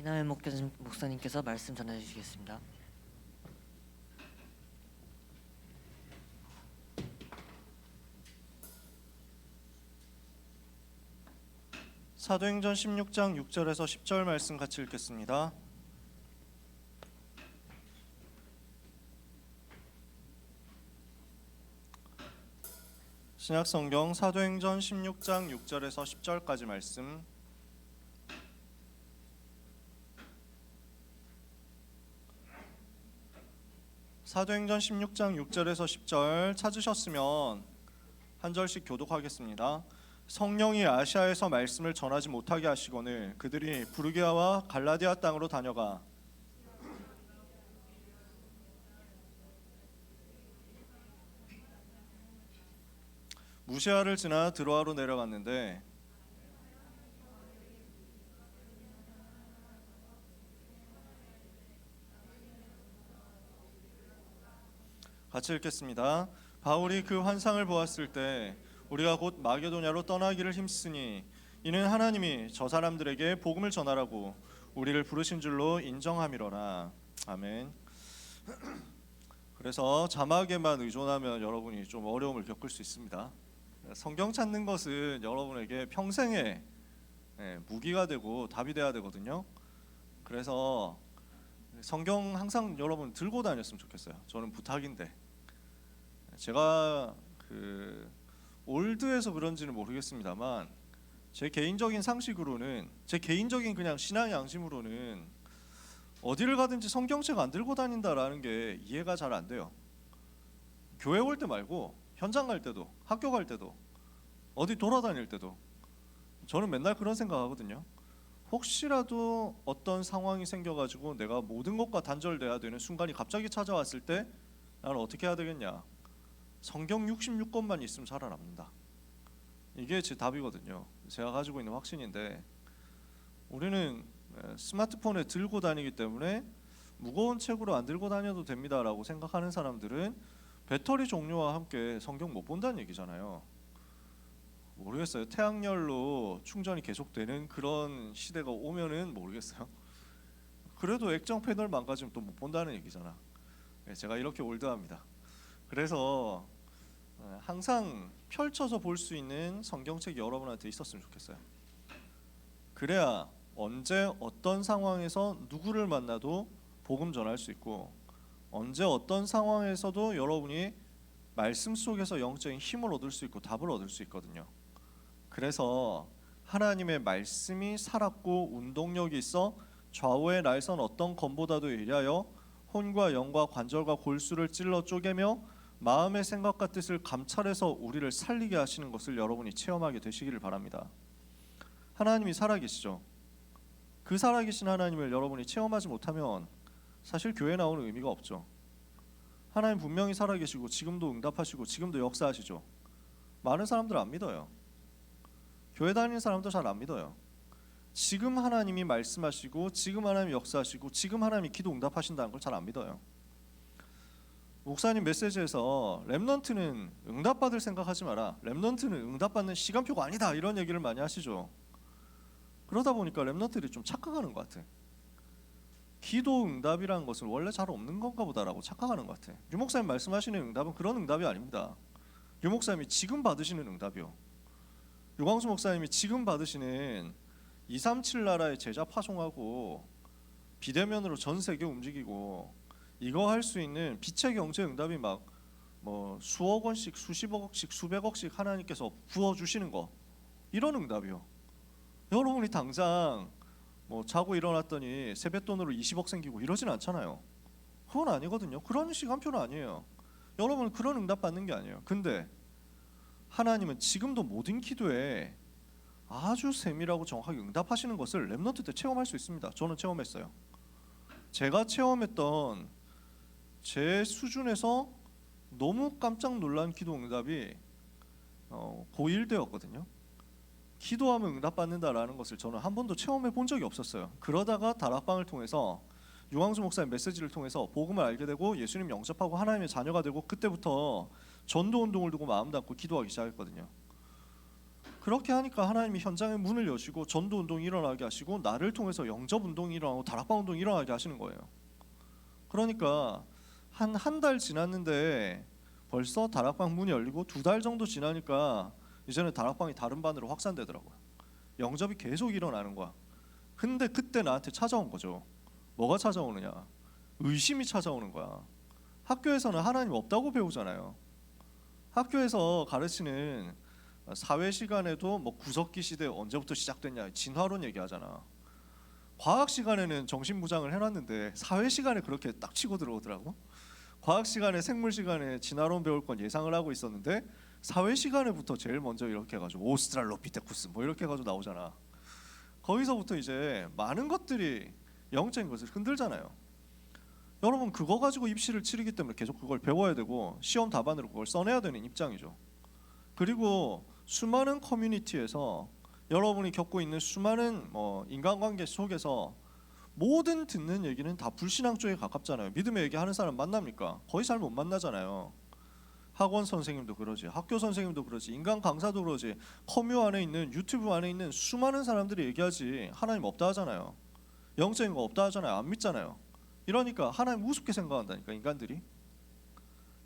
이남현 목사님께서 말씀 전해주시겠습니다. 사도행전 16장 6절에서 10절 말씀 같이 읽겠습니다. 신약성경 사도행전 16장 6절에서 10절까지 말씀. 사도행전 16장 6절에서 10절 찾으셨으면 한 절씩 교독하겠습니다. 성령이 아시아에서 말씀을 전하지 못하게 하시거늘 그들이 부르게아와 갈라디아 땅으로 다녀가 무시아를 지나 드로아로 내려갔는데 같이 읽겠습니다. 바울이 그 환상을 보았을 때 우리가 곧 마게도냐로 떠나기를 힘쓰니 이는 하나님이 저 사람들에게 복음을 전하라고 우리를 부르신 줄로 인정함이로라. 아멘. 그래서 자막에만 의존하면 여러분이 좀 어려움을 겪을 수 있습니다. 성경 찾는 것은 여러분에게 평생의 무기가 되고 답이 돼야 되거든요. 그래서 성경 항상 여러분 들고 다녔으면 좋겠어요. 저는 부탁인데 제가 올드해서 그런지는 모르겠습니다만 제 개인적인 상식으로는 제 개인적인 그냥 신앙 양심으로는 어디를 가든지 성경책 안 들고 다닌다라는 게 이해가 잘 안 돼요. 교회 올 때 말고 현장 갈 때도 학교 갈 때도 어디 돌아다닐 때도 저는 맨날 그런 생각하거든요. 혹시라도 어떤 상황이 생겨가지고 내가 모든 것과 단절돼야 되는 순간이 갑자기 찾아왔을 때 나는 어떻게 해야 되겠냐. 성경 66권만 있으면 살아남는다. 이게 제 답이거든요. 제가 가지고 있는 확신인데 우리는 스마트폰에 들고 다니기 때문에 무거운 책으로 안 들고 다녀도 됩니다라고 생각하는 사람들은 배터리 종류와 함께 성경 못 본다는 얘기잖아요. 모르겠어요. 태양열로 충전이 계속되는 그런 시대가 오면은 모르겠어요. 그래도 액정 패널 망가지면 또 못 본다는 얘기잖아. 제가 이렇게 올드합니다. 그래서 항상 펼쳐서 볼 수 있는 성경책이 여러분한테 있었으면 좋겠어요. 그래야 언제 어떤 상황에서 누구를 만나도 복음 전할 수 있고 언제 어떤 상황에서도 여러분이 말씀 속에서 영적인 힘을 얻을 수 있고 답을 얻을 수 있거든요. 그래서 하나님의 말씀이 살았고 운동력이 있어 좌우의 날선 어떤 검보다도 예리하여 혼과 영과 관절과 골수를 찔러 쪼개며 마음의 생각과 뜻을 감찰해서 우리를 살리게 하시는 것을 여러분이 체험하게 되시기를 바랍니다. 하나님이 살아계시죠. 그 살아계신 하나님을 여러분이 체험하지 못하면 사실 교회 나오는 의미가 없죠. 하나님 분명히 살아계시고 지금도 응답하시고 지금도 역사하시죠. 많은 사람들 안 믿어요. 교회 다니는 사람도 잘 안 믿어요. 지금 하나님이 말씀하시고 지금 하나님이 역사하시고 지금 하나님이 기도 응답하신다는 걸 잘 안 믿어요. 목사님 메시지에서 렘넌트는 응답받을 생각하지 마라. 렘넌트는 응답받는 시간표가 아니다. 이런 얘기를 많이 하시죠. 그러다 보니까 렘넌트들이 좀 착각하는 것 같아. 기도 응답이라는 것은 원래 잘 없는 건가 보다라고 착각하는 것 같아. 유 목사님 말씀하시는 응답은 그런 응답이 아닙니다. 유 목사님이 지금 받으시는 응답이요. 유광수 목사님이 지금 받으시는 237 나라의 제자 파송하고 비대면으로 전 세계 움직이고 이거 할 수 있는 빛의 경제 응답이 막 뭐 수억 원씩 수십억씩 수백억씩 하나님께서 부어주시는 거 이런 응답이요. 여러분이 당장 뭐 자고 일어났더니 세뱃돈으로 20억 생기고 이러진 않잖아요. 그건 아니거든요. 그런 시간표는 아니에요. 여러분은 그런 응답 받는 게 아니에요. 근데 하나님은 지금도 모든 기도에 아주 세밀하고 정확하게 응답하시는 것을 렘넌트 때 체험할 수 있습니다. 저는 체험했어요. 제가 체험했던 제 수준에서 너무 깜짝 놀란 기도 응답이 고1 때였거든요. 기도하면 응답받는다라는 것을 저는 한 번도 체험해 본 적이 없었어요. 그러다가 다락방을 통해서 유광수 목사님 메시지를 통해서 복음을 알게 되고 예수님 영접하고 하나님의 자녀가 되고 그때부터 전도 운동을 두고 마음 담고 기도하기 시작했거든요. 그렇게 하니까 하나님이 현장의 문을 여시고 전도 운동이 일어나게 하시고 나를 통해서 영접 운동이 일어나고 다락방 운동이 일어나게 하시는 거예요. 그러니까 한 달 지났는데 벌써 다락방 문이 열리고 2달 정도 지나니까 이제는 다락방이 다른 반으로 확산되더라고요. 영접이 계속 일어나는 거야. 근데 그때 나한테 찾아온 거죠. 뭐가 찾아오느냐? 의심이 찾아오는 거야. 학교에서는 하나님 없다고 배우잖아요. 학교에서 가르치는 사회 시간에도 뭐 구석기 시대 언제부터 시작됐냐 진화론 얘기하잖아. 과학 시간에는 정신무장을 해놨는데 사회 시간에 그렇게 딱 치고 들어오더라고. 과학 시간에 생물 시간에 진화론 배울 건 예상을 하고 있었는데 사회 시간에부터 제일 먼저 이렇게 해가지고 오스트랄로피테쿠스 뭐 이렇게 해가지고 나오잖아. 거기서부터 이제 많은 것들이 영적인 것을 흔들잖아요. 여러분 그거 가지고 입시를 치르기 때문에 계속 그걸 배워야 되고 시험 답안으로 그걸 써내야 되는 입장이죠. 그리고 수많은 커뮤니티에서 여러분이 겪고 있는 수많은 인간관계 속에서 모든 듣는 얘기는 다 불신앙 쪽에 가깝잖아요. 믿음의 얘기하는 사람 만납니까? 거의 잘 못 만나잖아요. 학원 선생님도 그러지, 학교 선생님도 그러지, 인간 강사도 그러지, 커뮤 안에 있는 유튜브 안에 있는 수많은 사람들이 얘기하지 하나님 없다 하잖아요. 영적인 거 없다 하잖아요. 안 믿잖아요. 이러니까 하나님 우습게 생각한다니까 인간들이.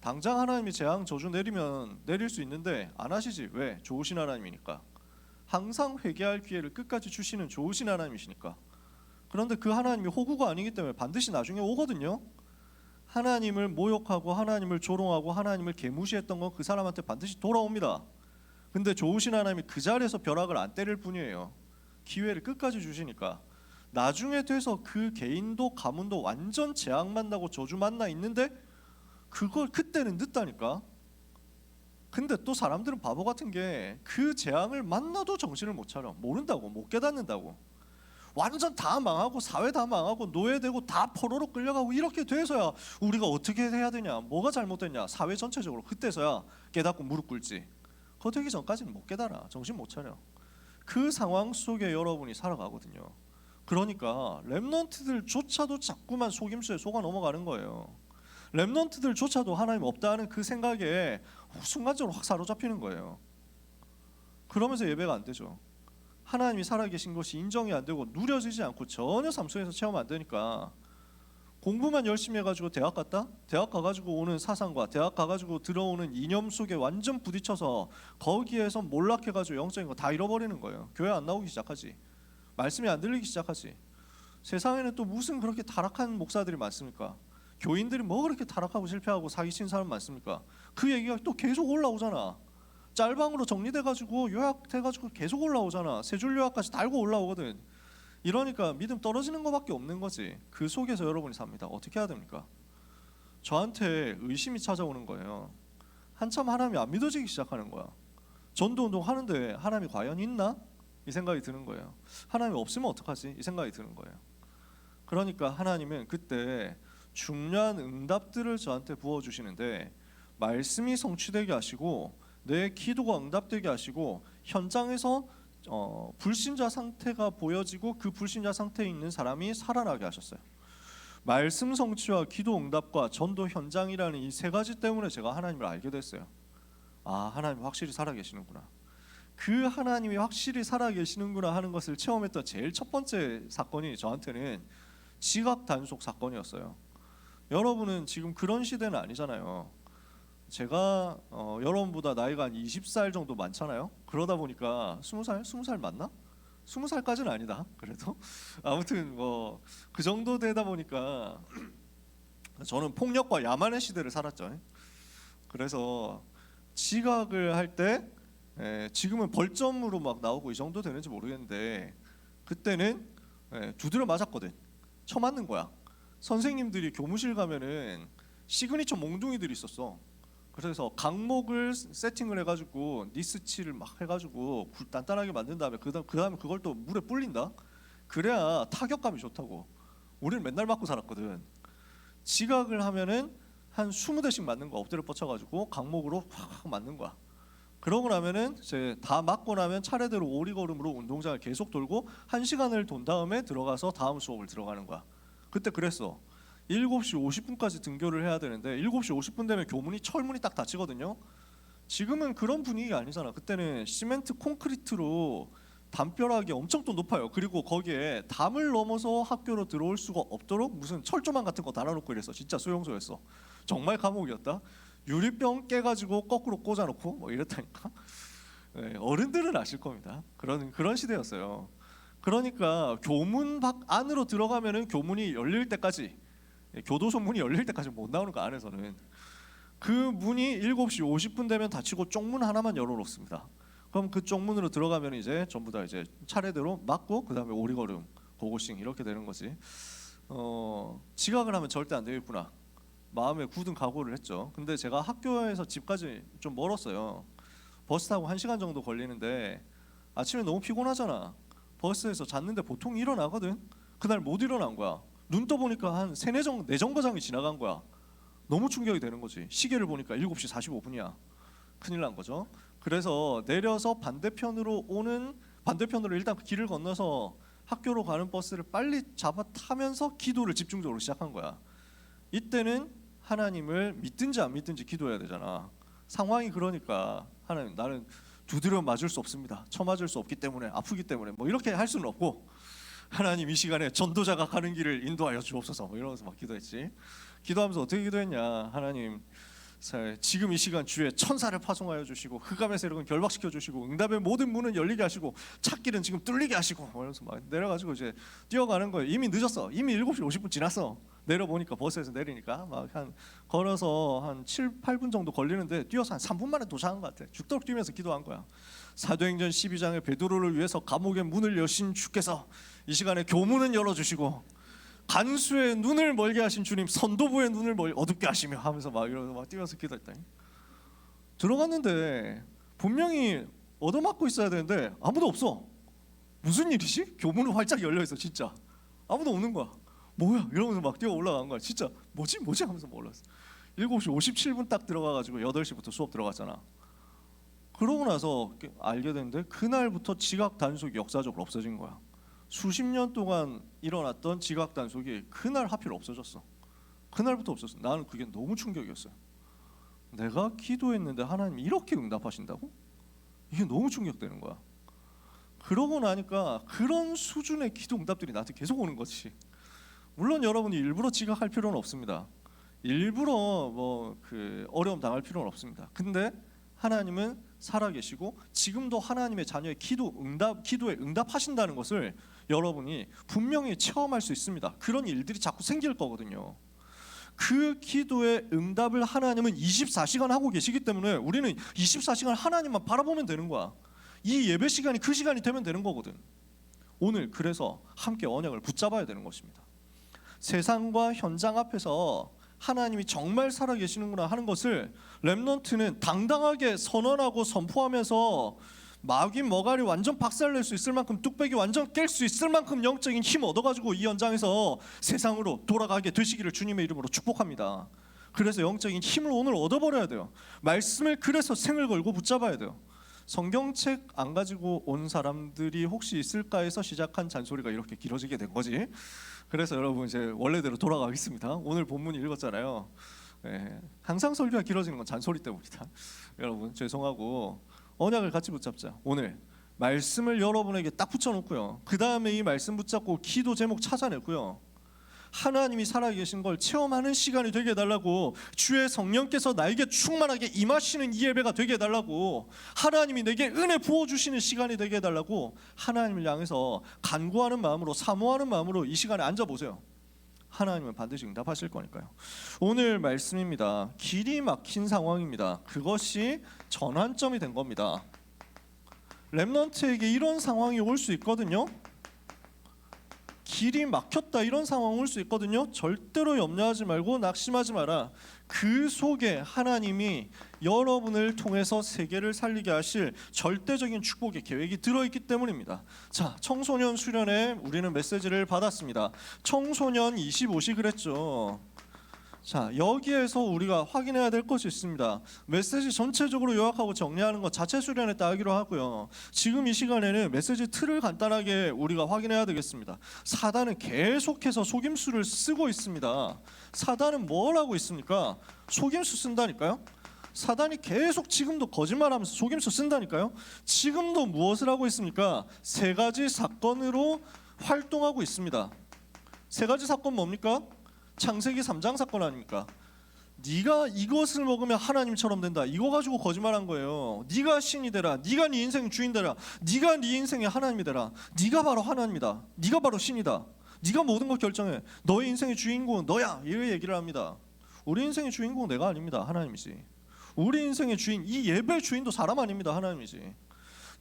당장 하나님이 재앙 저주 내리면 내릴 수 있는데 안 하시지. 왜? 좋으신 하나님이니까. 항상 회개할 기회를 끝까지 주시는 좋으신 하나님이시니까. 그런데 그 하나님이 호구가 아니기 때문에 반드시 나중에 오거든요. 하나님을 모욕하고 하나님을 조롱하고 하나님을 개무시했던 건 그 사람한테 반드시 돌아옵니다. 근데 좋으신 하나님이 그 자리에서 벼락을 안 때릴 뿐이에요. 기회를 끝까지 주시니까. 나중에 돼서 그 개인도 가문도 완전 재앙 만나고 저주 만나 있는데 그걸 그때는 늦다니까. 근데 또 사람들은 바보 같은 게 그 재앙을 만나도 정신을 못 차려. 모른다고, 못 깨닫는다고. 완전 다 망하고 사회 다 망하고 노예되고 다 포로로 끌려가고 이렇게 돼서야 우리가 어떻게 해야 되냐, 뭐가 잘못됐냐, 사회 전체적으로 그때서야 깨닫고 무릎 꿇지. 그거 되기 전까지는 못 깨달아. 정신 못 차려. 그 상황 속에 여러분이 살아가거든요. 그러니까 렘넌트들조차도 자꾸만 속임수에 속아 넘어가는 거예요. 렘넌트들조차도 하나님 없다 하는 그 생각에 순간적으로 확 사로잡히는 거예요. 그러면서 예배가 안 되죠. 하나님이 살아계신 것이 인정이 안 되고 누려지지 않고 전혀 삶 속에서 체험 안 되니까 공부만 열심히 해가지고 대학 갔다? 대학 가가지고 오는 사상과 대학 가가지고 들어오는 이념 속에 완전 부딪혀서 거기에서 몰락해가지고 영적인 거 다 잃어버리는 거예요. 교회 안 나오기 시작하지. 말씀이 안 들리기 시작하지. 세상에는 또 무슨 그렇게 타락한 목사들이 많습니까? 교인들이 뭐 그렇게 타락하고 실패하고 사기친 사람 많습니까? 그 얘기가 또 계속 올라오잖아. 짤방으로 정리돼가지고 요약돼가지고 계속 올라오잖아. 세 줄 요약까지 달고 올라오거든. 이러니까 믿음 떨어지는 것밖에 없는 거지. 그 속에서 여러분이 삽니다. 어떻게 해야 됩니까? 저한테 의심이 찾아오는 거예요. 한참 하나님이 안 믿어지기 시작하는 거야. 전도운동 하는데 하나님이 과연 있나? 이 생각이 드는 거예요. 하나님이 없으면 어떡하지? 이 생각이 드는 거예요. 그러니까 하나님은 그때 중요한 응답들을 저한테 부어주시는데 말씀이 성취되게 하시고 내 기도가 응답되게 하시고 현장에서 불신자 상태가 보여지고 그 불신자 상태에 있는 사람이 살아나게 하셨어요. 말씀 성취와 기도 응답과 전도 현장이라는 이 세 가지 때문에 제가 하나님을 알게 됐어요. 아, 하나님 확실히 살아계시는구나. 그 하나님이 확실히 살아계시는구나 하는 것을 체험했던 제일 첫 번째 사건이 저한테는 지각 단속 사건이었어요. 여러분은 지금 그런 시대는 아니잖아요. 제가 여러분보다 나이가 한 20살 정도 많잖아요. 그러다 보니까 20살? 20살 맞나? 20살까지는 아니다. 그래도 아무튼 뭐 그 정도 되다 보니까 저는 폭력과 야만의 시대를 살았죠. 그래서 지각을 할 때 지금은 벌점으로 막 나오고 이 정도 되는지 모르겠는데 그때는 두드려 맞았거든. 쳐맞는 거야. 선생님들이 교무실 가면은 시그니처 몽둥이들이 있었어. 그래서 강목을 세팅을 해가지고 니스칠을 막 해가지고 단단하게 만든 다음에 그다음에 그걸 또 물에 불린다. 그래야 타격감이 좋다고. 우리는 맨날 맞고 살았거든. 지각을 하면은 한 20대씩 맞는 거 엎드려 뻗쳐가지고 강목으로 확 맞는 거야. 그러고 나면은 이제 다 맞고 나면 차례대로 오리걸음으로 운동장을 계속 돌고 1시간을 돈 다음에 들어가서 다음 수업을 들어가는 거야. 그때 그랬어. 7시 50분까지 등교를 해야 되는데 7시 50분 되면 교문이 철문이 딱 닫히거든요. 지금은 그런 분위기가 아니잖아. 그때는 시멘트 콘크리트로 담벼락이 엄청 또 높아요. 그리고 거기에 담을 넘어서 학교로 들어올 수가 없도록 무슨 철조망 같은 거 달아놓고 이랬어. 진짜 소용소였어. 정말 감옥이었다. 유리병 깨가지고 거꾸로 꽂아놓고 뭐 이랬다니까. 네, 어른들은 아실 겁니다. 그런 시대였어요. 그러니까 교문 밖 안으로 들어가면은 교문이 열릴 때까지, 교도소 문이 열릴 때까지 못 나오는 거 안에서는. 그 문이 7시 50분 되면 닫히고 쪽문 하나만 열어놓습니다. 그럼 그 쪽문으로 들어가면 이제 전부 다 이제 차례대로 맞고 그다음에 오리걸음, 고고싱 이렇게 되는 거지. 지각을 하면 절대 안 되겠구나. 마음에 굳은 각오를 했죠. 근데 제가 학교에서 집까지 좀 멀었어요. 버스 타고 1시간 정도 걸리는데 아침에 너무 피곤하잖아. 버스에서 잤는데 보통 일어나거든. 그날 못 일어난 거야. 눈 떠보니까 한 4 정거장이 지나간 거야. 너무 충격이 되는 거지. 시계를 보니까 7시 45분이야. 큰일 난 거죠. 그래서 내려서 반대편으로 일단 길을 건너서 학교로 가는 버스를 빨리 잡아 타면서 기도를 집중적으로 시작한 거야. 이때는 하나님을 믿든지 안 믿든지 기도해야 되잖아. 상황이 그러니까 하나님, 나는 두드려 맞을 수 없습니다. 쳐맞을 수 없기 때문에, 아프기 때문에 뭐 이렇게 할 수는 없고, 하나님 이 시간에 전도자가 가는 길을 인도하여 주옵소서 뭐 이러면서 막 기도했지. 기도하면서 어떻게 기도했냐. 하나님, 지금 이 시간 주에 천사를 파송하여 주시고 흑암의 세력은 결박시켜 주시고 응답의 모든 문은 열리게 하시고 찾길은 지금 뚫리게 하시고 그러면서 막 내려가지고 이제 뛰어가는 거예요. 이미 늦었어. 이미 7시 50분 지났어. 내려보니까 버스에서 내리니까 막 한 걸어서 한 7, 8분 정도 걸리는데 뛰어서 한 3분 만에 도착한 것 같아. 죽도록 뛰면서 기도한 거야. 사도행전 12장에 베드로를 위해서 감옥의 문을 여신 주께서 이 시간에 교문은 열어주시고 간수의 눈을 멀게 하신 주님, 선도부의 눈을 어둡게 하시며 하면서 막 이러면서 막 뛰면서 기도했다니. 들어갔는데 분명히 얻어맞고 있어야 되는데 아무도 없어. 무슨 일이지? 교문은 활짝 열려 있어. 진짜 아무도 없는 거야. 뭐야? 이러면서 막 뛰어 올라간 거야. 진짜 뭐지 하면서 막 올랐어. 7시 57분 딱 들어가가지고 8시부터 수업 들어갔잖아. 그러고 나서 알게 됐는데 그날부터 지각 단속이 역사적으로 없어진 거야. 수십 년 동안 일어났던 지각 단속이 그날 하필 없어졌어. 그날부터 없었어. 나는 그게 너무 충격이었어요. 내가 기도했는데 하나님이 이렇게 응답하신다고? 이게 너무 충격되는 거야. 그러고 나니까 그런 수준의 기도 응답들이 나한테 계속 오는 거지. 물론 여러분이 일부러 지각할 필요는 없습니다. 일부러 뭐 어려움 당할 필요는 없습니다. 근데 하나님은 살아계시고 지금도 하나님의 자녀의 기도에 응답하신다는 것을 여러분이 분명히 체험할 수 있습니다. 그런 일들이 자꾸 생길 거거든요. 그 기도의 응답을 하나님은 24시간 하고 계시기 때문에 우리는 24시간 하나님만 바라보면 되는 거야. 이 예배 시간이 그 시간이 되면 되는 거거든. 오늘 그래서 함께 언약을 붙잡아야 되는 것입니다. 세상과 현장 앞에서 하나님이 정말 살아계시는구나 하는 것을 렘넌트는 당당하게 선언하고 선포하면서 마귀 머가리 완전 박살낼 수 있을 만큼, 뚝배기 완전 깰 수 있을 만큼 영적인 힘 얻어가지고 이 현장에서 세상으로 돌아가게 되시기를 주님의 이름으로 축복합니다. 그래서 영적인 힘을 오늘 얻어버려야 돼요. 말씀을 그래서 생을 걸고 붙잡아야 돼요. 성경책 안 가지고 온 사람들이 혹시 있을까 해서 시작한 잔소리가 이렇게 길어지게 된 거지. 그래서 여러분 이제 원래대로 돌아가겠습니다. 오늘 본문 읽었잖아요. 네, 항상 설교가 길어지는 건 잔소리 때문이다. 여러분 죄송하고 언약을 같이 붙잡자. 오늘 말씀을 여러분에게 딱 붙여놓고요. 그 다음에 이 말씀 붙잡고 기도 제목 찾아내고요. 하나님이 살아계신 걸 체험하는 시간이 되게 해달라고, 주의 성령께서 나에게 충만하게 임하시는 이 예배가 되게 해달라고, 하나님이 내게 은혜 부어주시는 시간이 되게 해달라고 하나님을 향해서 간구하는 마음으로, 사모하는 마음으로 이 시간에 앉아보세요. 하나님은 반드시 응답하실 거니까요. 오늘 말씀입니다. 길이 막힌 상황입니다. 그것이 전환점이 된 겁니다. 렘넌트에게 이런 상황이 올 수 있거든요. 길이 막혔다 이런 상황 올 수 있거든요. 절대로 염려하지 말고 낙심하지 마라. 그 속에 하나님이 여러분을 통해서 세계를 살리게 하실 절대적인 축복의 계획이 들어있기 때문입니다. 자, 청소년 수련회 우리는 메시지를 받았습니다. 청소년 25시 그랬죠. 자, 여기에서 우리가 확인해야 될 것이 있습니다. 메시지 전체적으로 요약하고 정리하는 것 자체 수련회 따기로 하고요. 지금 이 시간에는 메시지 틀을 간단하게 우리가 확인해야 되겠습니다. 사단은 계속해서 속임수를 쓰고 있습니다. 사단은 뭘 하고 있습니까? 속임수 쓴다니까요. 사단이 계속 지금도 거짓말하면서 속임수 쓴다니까요. 지금도 무엇을 하고 있습니까? 세 가지 사건으로 활동하고 있습니다. 세 가지 사건 뭡니까? 창세기 3장 사건 아닙니까? 네가 이것을 먹으면 하나님처럼 된다. 이거 가지고 거짓말한 거예요. 네가 신이 되라. 네가 네 인생 주인 되라. 네가 네 인생의 하나님이 되라. 네가 바로 하나님이다. 네가 바로 신이다. 네가 모든 걸 결정해. 너의 인생의 주인공은 너야. 이 얘기를 합니다. 우리 인생의 주인공은 내가 아닙니다. 하나님이지. 우리 인생의 주인, 이 예배 주인도 사람 아닙니다. 하나님이지.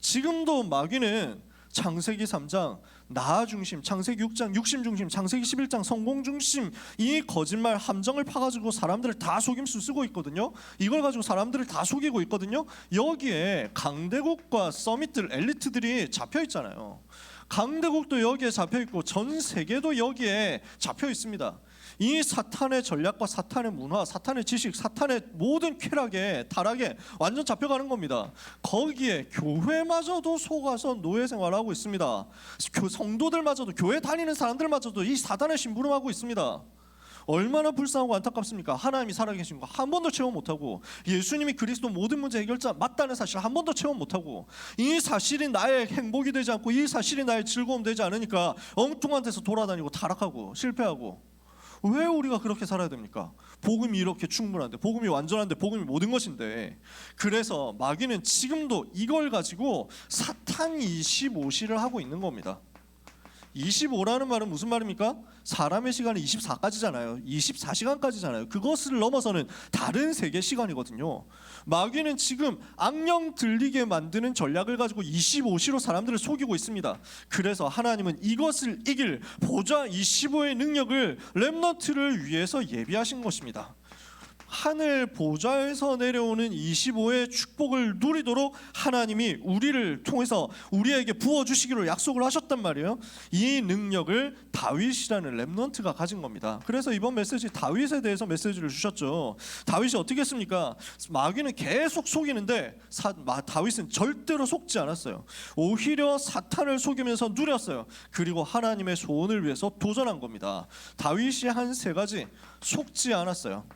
지금도 마귀는 창세기 3장 나 중심, 창세기 6장 육심 중심, 창세기 11장 성공 중심, 이 거짓말 함정을 파가지고 사람들을 다 속임수 쓰고 있거든요. 이걸 가지고 사람들을 다 속이고 있거든요. 여기에 강대국과 서밋들, 엘리트들이 잡혀 있잖아요. 강대국도 여기에 잡혀 있고 전 세계도 여기에 잡혀 있습니다. 이 사탄의 전략과 사탄의 문화, 사탄의 지식, 사탄의 모든 쾌락에 타락에 완전 잡혀가는 겁니다. 거기에 교회마저도 속아서 노예 생활하고 있습니다. 성도들마저도, 교회 다니는 사람들마저도 이 사탄의 심부름하고 있습니다. 얼마나 불쌍하고 안타깝습니까? 하나님이 살아계신 거 한 번도 체험 못하고, 예수님이 그리스도 모든 문제 해결자 맞다는 사실 한 번도 체험 못하고, 이 사실이 나의 행복이 되지 않고 이 사실이 나의 즐거움 되지 않으니까 엉뚱한 데서 돌아다니고 타락하고 실패하고. 왜 우리가 그렇게 살아야 됩니까? 복음이 이렇게 충분한데, 복음이 완전한데, 복음이 모든 것인데. 그래서 마귀는 지금도 이걸 가지고 사탄 25시를 하고 있는 겁니다. 25라는 말은 무슨 말입니까? 사람의 시간은 24까지잖아요. 24시간까지잖아요. 그것을 넘어서는 다른 세계 시간이거든요. 마귀는 지금 악령 들리게 만드는 전략을 가지고 25시로 사람들을 속이고 있습니다. 그래서 하나님은 이것을 이길 보좌 25의 능력을 렘넌트를 위해서 예비하신 것입니다. 하늘 보좌에서 내려오는 25의 축복을 누리도록 하나님이 우리를 통해서 우리에게 부어주시기로 약속을 하셨단 말이에요. 이 능력을 다윗이라는 렘넌트가 가진 겁니다. 그래서 이번 메시지 다윗에 대해서 메시지를 주셨죠. 다윗이 어떻게 했습니까? 마귀는 계속 속이는데 다윗은 절대로 속지 않았어요. 오히려 사탄을 속이면서 누렸어요. 그리고 하나님의 소원을 위해서 도전한 겁니다. 다윗이 한 세 가지: 속지 않았어요.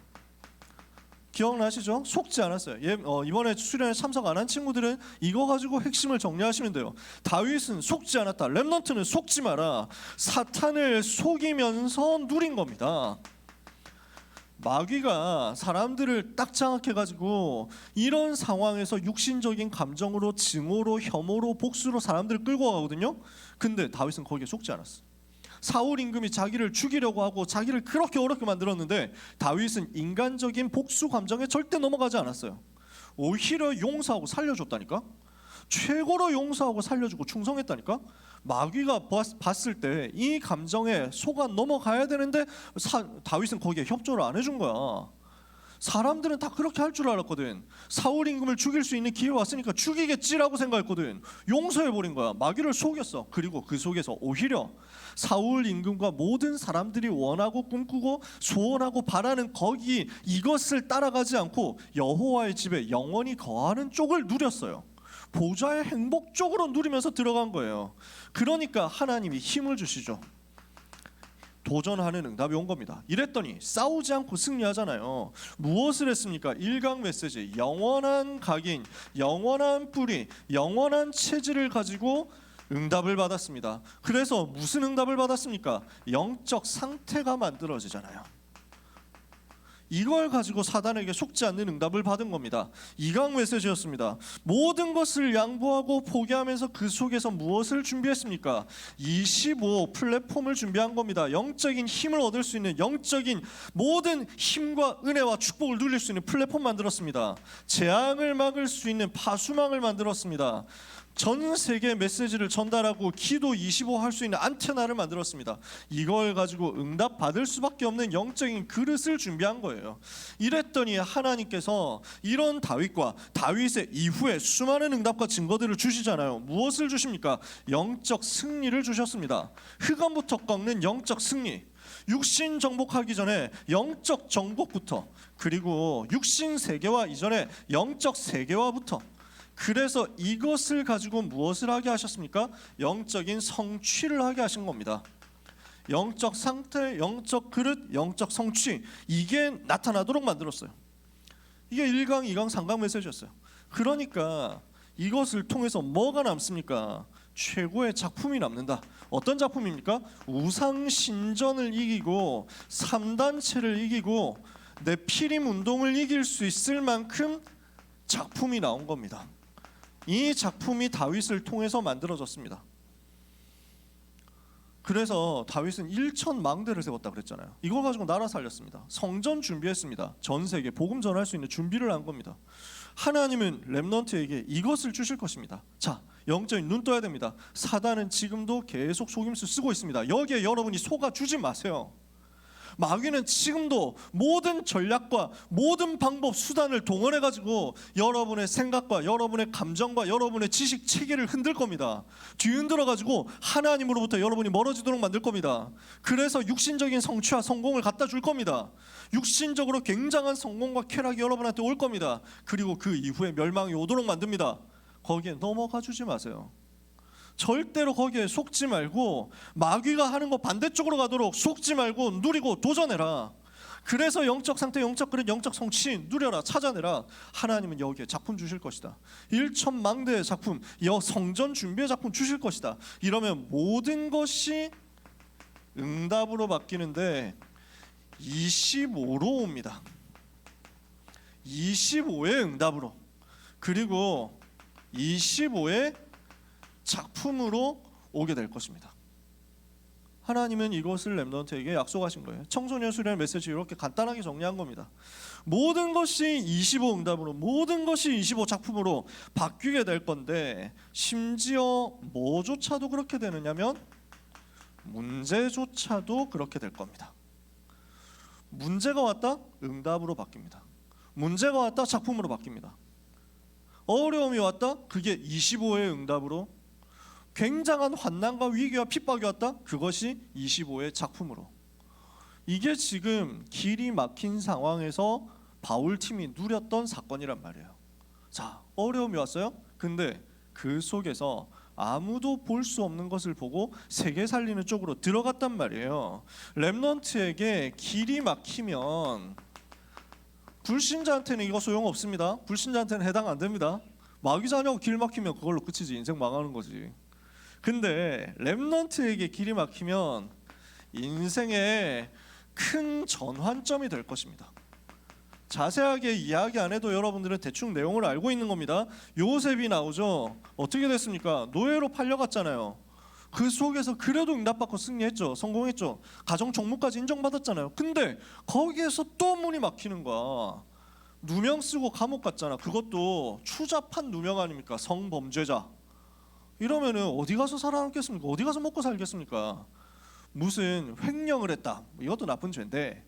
기억나시죠? 속지 않았어요. 이번에 수련회 참석 안 한 친구들은 이거 가지고 핵심을 정리하시면 돼요. 다윗은 속지 않았다. 렘넌트는 속지 마라. 사탄을 속이면서 누린 겁니다. 마귀가 사람들을 딱 장악해가지고 이런 상황에서 육신적인 감정으로, 증오로, 혐오로, 복수로 사람들을 끌고 가거든요. 근데 다윗은 거기에 속지 않았어. 사울 임금이 자기를 죽이려고 하고 자기를 그렇게 어렵게 만들었는데 다윗은 인간적인 복수 감정에 절대 넘어가지 않았어요. 오히려 용서하고 살려줬다니까. 최고로 용서하고 살려주고 충성했다니까. 마귀가 봤을 때 이 감정에 속아 넘어가야 되는데 다윗은 거기에 협조를 안 해준 거야. 사람들은 다 그렇게 할 줄 알았거든. 사울 임금을 죽일 수 있는 기회 왔으니까 죽이겠지라고 생각했거든. 용서해버린 거야. 마귀를 속였어. 그리고 그 속에서 오히려 사울 임금과 모든 사람들이 원하고 꿈꾸고 소원하고 바라는 거기, 이것을 따라가지 않고 여호와의 집에 영원히 거하는 쪽을 누렸어요. 보좌의 행복 쪽으로 누리면서 들어간 거예요. 그러니까 하나님이 힘을 주시죠. 도전하는 응답이 온 겁니다. 이랬더니 싸우지 않고 승리하잖아요. 무엇을 했습니까? 1강 메시지, 영원한 각인, 영원한 뿌리, 영원한 체질을 가지고 응답을 받았습니다. 그래서 무슨 응답을 받았습니까? 영적 상태가 만들어지잖아요. 이걸 가지고 사단에게 속지 않는 응답을 받은 겁니다. 2강 메시지였습니다. 모든 것을 양보하고 포기하면서 그 속에서 무엇을 준비했습니까? 25 플랫폼을 준비한 겁니다. 영적인 힘을 얻을 수 있는, 영적인 모든 힘과 은혜와 축복을 누릴 수 있는 플랫폼 만들었습니다. 재앙을 막을 수 있는 파수망을 만들었습니다. 전 세계 메시지를 전달하고 기도 25 할 수 있는 안테나를 만들었습니다. 이걸 가지고 응답 받을 수밖에 없는 영적인 그릇을 준비한 거예요. 이랬더니 하나님께서 이런 다윗과 다윗의 이후에 수많은 응답과 증거들을 주시잖아요. 무엇을 주십니까? 영적 승리를 주셨습니다. 흑암부터 꺾는 영적 승리. 육신 정복하기 전에 영적 정복부터, 그리고 육신 세계화 이전에 영적 세계화부터. 그래서 이것을 가지고 무엇을 하게 하셨습니까? 영적인 성취를 하게 하신 겁니다. 영적 상태, 영적 그릇, 영적 성취, 이게 나타나도록 만들었어요. 이게 1강, 2강, 3강 메시지였어요. 그러니까 이것을 통해서 뭐가 남습니까? 최고의 작품이 남는다. 어떤 작품입니까? 우상신전을 이기고 3단체를 이기고 네피림 운동을 이길 수 있을 만큼 작품이 나온 겁니다. 이 작품이 다윗을 통해서 만들어졌습니다. 그래서 다윗은 1,000망대를 세웠다 그랬잖아요. 이걸 가지고 나라 살렸습니다. 성전 준비했습니다. 전 세계 복음 전할 수 있는 준비를 한 겁니다. 하나님은 렘넌트에게 이것을 주실 것입니다. 자, 영적인 눈 떠야 됩니다. 사단은 지금도 계속 속임수 쓰고 있습니다. 여기에 여러분이 속아주지 마세요. 마귀는 지금도 모든 전략과 모든 방법, 수단을 동원해가지고 여러분의 생각과 여러분의 감정과 여러분의 지식 체계를 흔들 겁니다. 뒤흔들어가지고 하나님으로부터 여러분이 멀어지도록 만들 겁니다. 그래서 육신적인 성취와 성공을 갖다 줄 겁니다. 육신적으로 굉장한 성공과 쾌락이 여러분한테 올 겁니다. 그리고 그 이후에 멸망이 오도록 만듭니다. 거기에 넘어가 주지 마세요. 절대로 거기에 속지 말고 마귀가 하는 거 반대쪽으로 가도록 속지 말고 누리고 도전해라. 그래서 영적 상태, 영적 그릇, 영적 성취 누려라, 찾아내라. 하나님은 여기에 작품 주실 것이다. 1,000망대의 작품, 성전 준비의 작품 주실 것이다. 이러면 모든 것이 응답으로 바뀌는데 25로 옵니다. 25의 응답으로, 그리고 25의 작품으로 오게 될 것입니다. 하나님은 이것을 렘넌트에게 약속하신 거예요. 청소년 수련 메시지 이렇게 간단하게 정리한 겁니다. 모든 것이 25 응답으로, 모든 것이 25 작품으로 바뀌게 될 건데, 심지어 뭐조차도 그렇게 되느냐면 문제조차도 그렇게 될 겁니다. 문제가 왔다? 응답으로 바뀝니다. 문제가 왔다? 작품으로 바뀝니다. 어려움이 왔다? 그게 25의 응답으로, 굉장한 환난과 위기와 핍박이 왔다? 그것이 25의 작품으로. 이게 지금 길이 막힌 상황에서 바울팀이 누렸던 사건이란 말이에요. 자, 어려움이 왔어요? 근데 그 속에서 아무도 볼 수 없는 것을 보고 세계 살리는 쪽으로 들어갔단 말이에요. 렘넌트에게 길이 막히면 불신자한테는 이거 소용없습니다. 불신자한테는 해당 안 됩니다. 마귀 자녀고 길 막히면 그걸로 끝이지. 인생 망하는 거지. 근데 렘넌트에게 길이 막히면 인생의 큰 전환점이 될 것입니다. 자세하게 이야기 안 해도 여러분들은 대충 내용을 알고 있는 겁니다. 요셉이 나오죠. 어떻게 됐습니까? 노예로 팔려갔잖아요. 그 속에서 그래도 응답받고 승리했죠. 성공했죠. 가정 총무까지 인정받았잖아요. 근데 거기에서 또 문이 막히는 거야. 누명 쓰고 감옥 갔잖아. 그것도 추잡한 누명 아닙니까? 성범죄자. 이러면은 어디 가서 살아남겠습니까? 어디 가서 먹고 살겠습니까? 무슨 횡령을 했다, 이것도 나쁜 죄인데,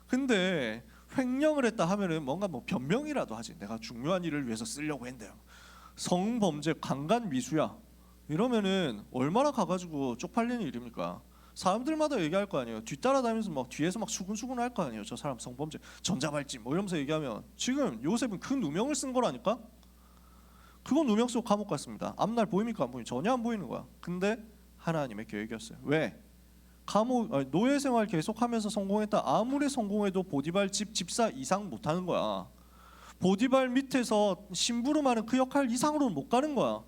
근데 횡령을 했다 하면은 뭔가 뭐 변명이라도 하지. 내가 중요한 일을 위해서 쓰려고 했는데요. 성범죄 강간 미수야. 이러면은 얼마나 가가지고 쪽팔리는 일입니까? 사람들마다 얘기할 거 아니에요. 뒤따라다니면서 막 뒤에서 막 수근수근 할 거 아니에요. 저 사람 성범죄, 전자발찌 뭐 이러면서 얘기하면, 지금 요셉은 그 누명을 쓴 거라니까. 그건 누명 쓰고 감옥 갔습니다. 앞날 보입니까? 안 보입니까? 전혀 안 보이는 거야. 근데 하나님의 계획이었어요. 왜? 노예 생활 계속하면서 성공했다. 아무리 성공해도 보디발 집사 이상 못하는 거야. 보디발 밑에서 심부름하는 그 역할 이상으로는 못 가는 거야.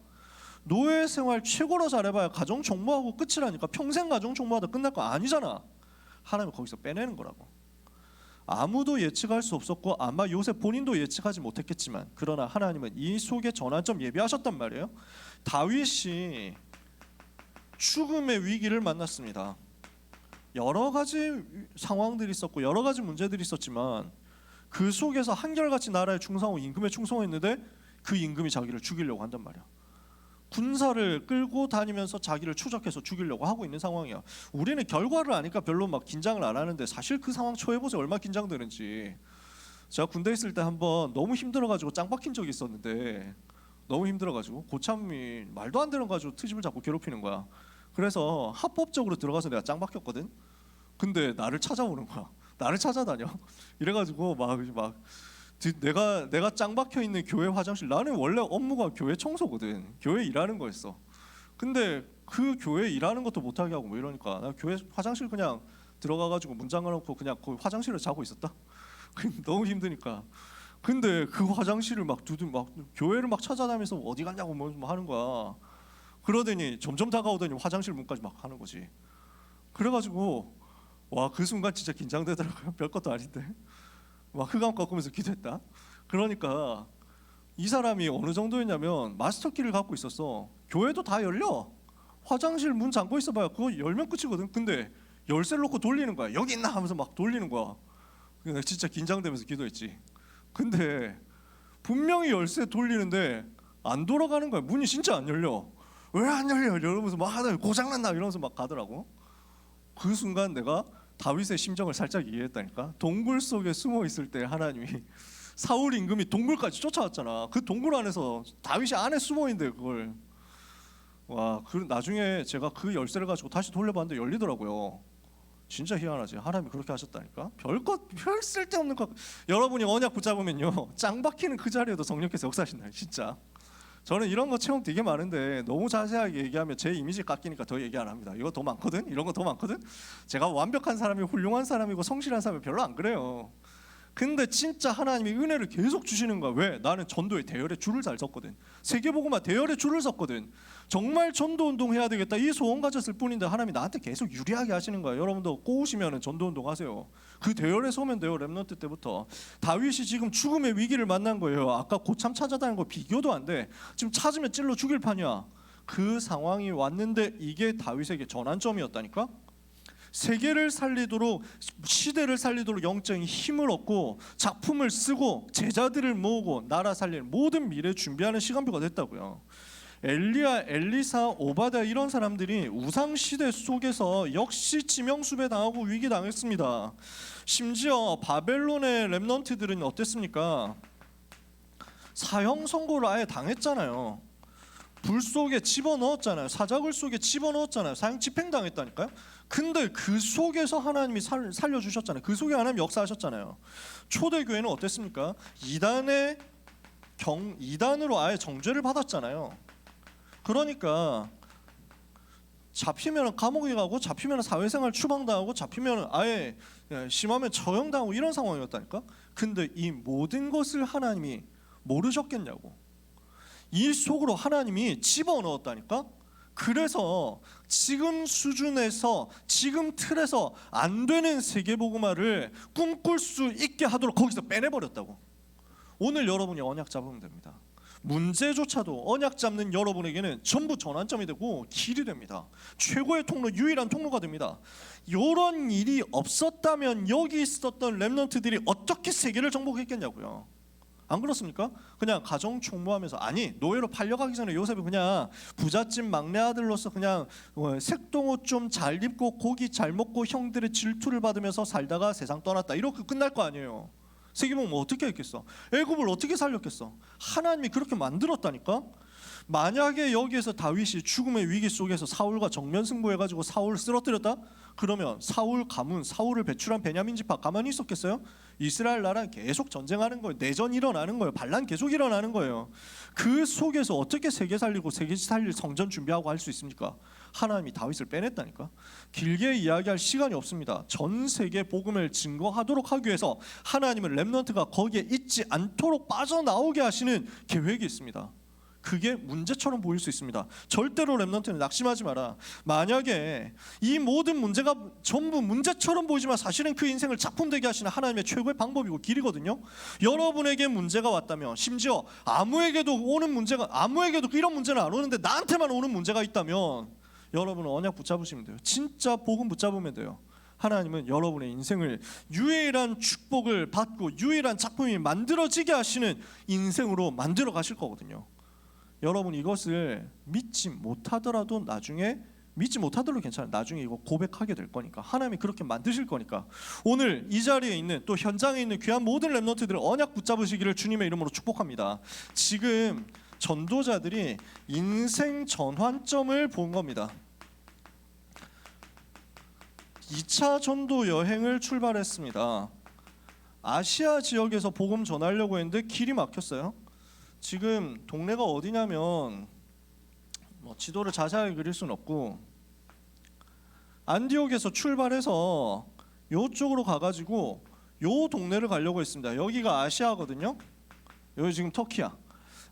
노예 생활 최고로 잘해봐야 가정 종모하고 끝이라니까. 평생 가정 종모하다 끝날 거 아니잖아. 하나님은 거기서 빼내는 거라고. 아무도 예측할 수 없었고 아마 요셉 본인도 예측하지 못했겠지만, 그러나 하나님은 이 속에 전환점 예비하셨단 말이에요. 다윗이 죽음의 위기를 만났습니다. 여러 가지 상황들이 있었고 여러 가지 문제들이 있었지만, 그 속에서 한결같이 나라에 충성하고 임금에 충성했는데 그 임금이 자기를 죽이려고 한단 말이야. 군사를 끌고 다니면서 자기를 추적해서 죽이려고 하고 있는 상황이야. 우리는 결과를 아니까 별로 막 긴장을 안 하는데, 사실 그 상황 초해보세요. 얼마나 긴장되는지. 제가 군대 있을 때 한번 너무 힘들어가지고 짱 박힌 적이 있었는데, 너무 힘들어가지고 고참이 말도 안 되는 거 가지고 트집을 잡고 괴롭히는 거야. 그래서 합법적으로 들어가서 내가 짱 박혔거든. 근데 나를 찾아오는 거야. 나를 찾아다녀. 이래가지고 막 내가 짱 박혀 있는 교회 화장실, 나는 원래 업무가 교회 청소거든. 교회 일하는 거였어. 근데 그 교회 일하는 것도 못하게 하고 뭐 이러니까 나 교회 화장실 그냥 들어가가지고 문 잠가놓고 그냥 거기 화장실에 자고 있었다. 너무 힘드니까. 근데 그 화장실을 막 교회를 막 찾아다니면서 어디 갔냐고 뭐 하는 거야. 그러더니 점점 다가오더니 화장실 문까지 막 하는 거지. 그래가지고 와, 그 순간 진짜 긴장되더라고요. 별것도 아닌데 막 흑암 꺾으면서 기도했다. 그러니까 이 사람이 어느 정도였냐면 마스터키를 갖고 있었어. 교회도 다 열려. 화장실 문 잠궈 있어봐야 그거 열면 끝이거든. 근데 열쇠를 놓고 돌리는 거야. 여기 있나 하면서 막 돌리는 거야. 그래서 진짜 긴장되면서 기도했지. 근데 분명히 열쇠 돌리는데 안 돌아가는 거야. 문이 진짜 안 열려. 왜 안 열려? 이러면서 막 하다 고장났나 이러면서 막 가더라고. 그 순간 내가 다윗의 심정을 살짝 이해했다니까. 동굴 속에 숨어 있을 때 하나님이 사울 임금이 동굴까지 쫓아왔잖아. 그 동굴 안에서 다윗이 안에 숨어 있는데 그걸 와, 그 나중에 제가 그 열쇠를 가지고 다시 돌려봤는데 열리더라고요. 진짜 희한하지. 하나님이 그렇게 하셨다니까. 별 쓸데없는 거. 여러분이 언약 붙잡으면요 짱 박히는 그 자리에도 성령께서 역사하신다. 진짜. 저는 이런 거 체험 되게 많은데 너무 자세하게 얘기하면 제 이미지 깎이니까 더 얘기 안 합니다. 이거 더 많거든. 이런 거 더 많거든. 제가 완벽한 사람이 훌륭한 사람이고 성실한 사람이 별로 안 그래요. 근데 진짜 하나님이 은혜를 계속 주시는 거야. 왜? 나는 전도의 대열에 줄을 잘 섰거든. 세계복음화 대열에 줄을 섰거든. 정말 전도운동 해야 되겠다 이 소원 가졌을 뿐인데 하나님이 나한테 계속 유리하게 하시는 거야. 여러분도 꼬우시면 전도운동 하세요. 그 대열에 서면 돼요. 렘넌트 때부터. 다윗이 지금 죽음의 위기를 만난 거예요. 아까 고참 찾아다니는 거 비교도 안 돼. 지금 찾으면 찔러 죽일 판이야. 그 상황이 왔는데 이게 다윗에게 전환점이었다니까. 세계를 살리도록, 시대를 살리도록 영적인 힘을 얻고 작품을 쓰고 제자들을 모으고 나라 살릴 모든 미래 준비하는 시간표가 됐다고요. 엘리야, 엘리사, 오바댜 이런 사람들이 우상 시대 속에서 역시 지명수배 당하고 위기 당했습니다. 심지어 바벨론의 렘넌트들은 어땠습니까? 사형 선고를 아예 당했잖아요. 불 속에 집어넣었잖아요. 사자굴 속에 집어넣었잖아요. 사형 집행당했다니까요. 근데 그 속에서 하나님이 살려주셨잖아요. 그 속에 하나님 역사하셨잖아요. 초대교회는 어땠습니까? 이단으로 아예 정죄를 받았잖아요. 그러니까 잡히면 감옥에 가고 잡히면 사회생활 추방당하고 잡히면 아예 심하면 처형당하고 이런 상황이었다니까. 근데 이 모든 것을 하나님이 모르셨겠냐고. 이 속으로 하나님이 집어넣었다니까. 그래서 지금 수준에서 지금 틀에서 안 되는 세계복음화를 꿈꿀 수 있게 하도록 거기서 빼내버렸다고. 오늘 여러분이 언약 잡으면 됩니다. 문제조차도 언약 잡는 여러분에게는 전부 전환점이 되고 길이 됩니다. 최고의 통로, 유일한 통로가 됩니다. 이런 일이 없었다면 여기 있었던 렘넌트들이 어떻게 세계를 정복했겠냐고요. 안 그렇습니까? 그냥 가정 총무하면서, 아니 노예로 팔려가기 전에 요셉이 그냥 부잣집 막내 아들로서 그냥 색동옷 좀 잘 입고 고기 잘 먹고 형들의 질투를 받으면서 살다가 세상 떠났다 이렇게 끝날 거 아니에요. 세계복음 어떻게 했겠어? 애굽을 어떻게 살렸겠어? 하나님이 그렇게 만들었다니까. 만약에 여기에서 다윗이 죽음의 위기 속에서 사울과 정면 승부해가지고 사울을 쓰러뜨렸다? 그러면 사울 가문, 사울을 배출한 베냐민 지파 가만히 있었겠어요? 이스라엘 나라는 계속 전쟁하는 거예요. 내전이 일어나는 거예요. 반란 계속 일어나는 거예요. 그 속에서 어떻게 세계 살리고 세계 살릴 성전 준비하고 할 수 있습니까? 하나님이 다윗을 빼냈다니까. 길게 이야기할 시간이 없습니다. 전 세계 복음을 증거하도록 하기 위해서 하나님은 렘넌트가 거기에 있지 않도록 빠져나오게 하시는 계획이 있습니다. 그게 문제처럼 보일 수 있습니다. 절대로 렘넌트는 낙심하지 마라. 만약에 이 모든 문제가 전부 문제처럼 보이지만 사실은 그 인생을 작품되게 하시는 하나님의 최고의 방법이고 길이거든요. 여러분에게 문제가 왔다면, 심지어 아무에게도 이런 문제는 안 오는데 나한테만 오는 문제가 있다면 여러분은 언약 붙잡으시면 돼요. 진짜 복음 붙잡으면 돼요. 하나님은 여러분의 인생을 유일한 축복을 받고 유일한 작품이 만들어지게 하시는 인생으로 만들어 가실 거거든요. 여러분 이것을 믿지 못하더라도 나중에, 믿지 못하더라도 괜찮아요. 나중에 이거 고백하게 될 거니까. 하나님이 그렇게 만드실 거니까. 오늘 이 자리에 있는, 또 현장에 있는 귀한 모든 렘넌트들을 언약 붙잡으시기를 주님의 이름으로 축복합니다. 지금 전도자들이 인생 전환점을 본 겁니다. 2차 전도 여행을 출발했습니다. 아시아 지역에서 복음 전하려고 했는데 길이 막혔어요. 지금 동네가 어디냐면 지도를 자세하게 그릴 수는 없고, 안디옥에서 출발해서 이쪽으로 가가지고 요 동네를 가려고 했습니다. 여기가 아시아거든요. 여기 지금 터키야.